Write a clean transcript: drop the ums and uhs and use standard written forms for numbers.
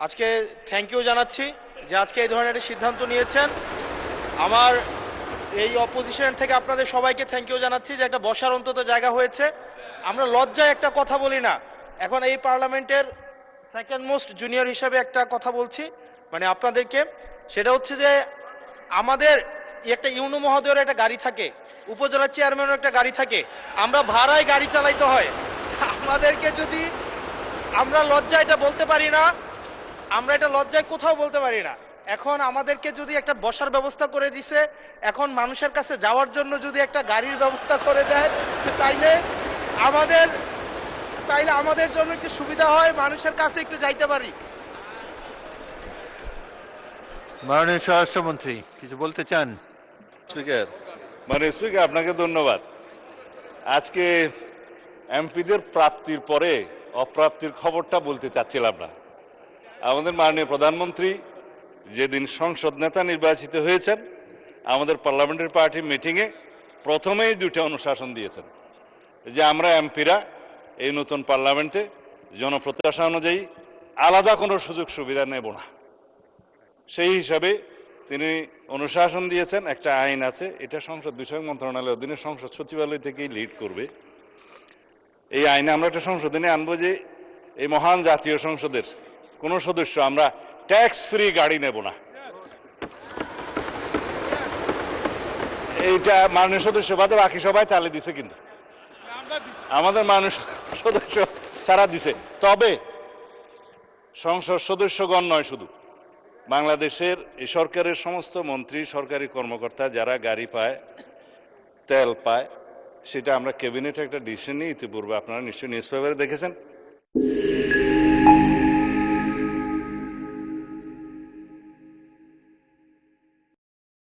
আজকে thank you জানাচ্ছি যে আজকে এই ধরনের একটা সিদ্ধান্ত নিয়েছেন। আমার এই অপোজিশন থেকে আপনাদের সবাইকে থ্যাংক ইউ জানাচ্ছি যে একটা বসার অন্তত জায়গা হয়েছে। আমরা লজ্জায় একটা কথা বলি না, এখন এই পার্লামেন্টের সেকেন্ড মোস্ট জুনিয়র হিসাবে একটা কথা বলছি মানে আপনাদেরকে, সেটা হচ্ছে যে আমাদের একটা ইউনো মহোদয়ের একটা গাড়ি থাকে, উপজেলা চেয়ারম্যানের একটা গাড়ি থাকে, আমরা ভাড়ায় গাড়ি চালাইতে হয়। আমাদেরকে যদি আমরা লজ্জায় এটা বলতে পারি না, আমরা এটা লজ্জায় কোথাও বলতে পারি না। এখন আমাদেরকে যদি একটা বসার ব্যবস্থা করে দিছে, এখন মানুষের কাছে যাওয়ার জন্য যদি একটা গাড়ির ব্যবস্থা করে দেয় তাইলে আমাদের আমাদের জন্য একটু সুবিধা হয়, মানুষের কাছে একটু যাইতে পারি। মাননীয় স্বরাষ্ট্রমন্ত্রী কিছু বলতে চান? স্পিকার, মাননীয় স্পিকার, আপনাকে ধন্যবাদ। আজকে এমপিদের প্রাপ্তির পরে অপ্রাপ্তির খবরটা বলতে চাচ্ছিলাম না। আমাদের মাননীয় প্রধানমন্ত্রী যেদিন সংসদ নেতা নির্বাচিত হয়েছেন, আমাদের পার্লামেন্টারি পার্টি মিটিংয়ে প্রথমেই দুটো অনুশাসন দিয়েছেন যে আমরা এমপিরা এই নতুন পার্লামেন্টে জনপ্রত্যাশা অনুযায়ী আলাদা কোনো সুযোগ সুবিধা নেব না। সেই হিসাবে তিনি অনুশাসন দিয়েছেন, একটা আইন আছে, এটা সংসদ বিষয়ক মন্ত্রণালয়ের অধীনে সংসদ সচিবালয় থেকেই লিড করবে। এই আইনে আমরা একটা সংশোধনী আনবো যে এই মহান জাতীয় সংসদের কোনো সদস্য আমরা ট্যাক্স ফ্রি গাড়ি নেব না। এইটা মাননীয় সদস্য বাদে বাকি সবাই তালে দিছে, কিন্তু আমাদের মাননীয় সদস্য ছাড়া দিছে। তবে সংসদ সদস্যগণ নয়, শুধু বাংলাদেশের এই সরকারের সমস্ত মন্ত্রী, সরকারি কর্মকর্তা যারা গাড়ি পায়, তেল পায়, সেটা আমরা ক্যাবিনেটে একটা ডিসিশন নিয়ে ইতিপূর্বে আপনারা নিশ্চয়ই নিউজ পেপারে দেখেছেন।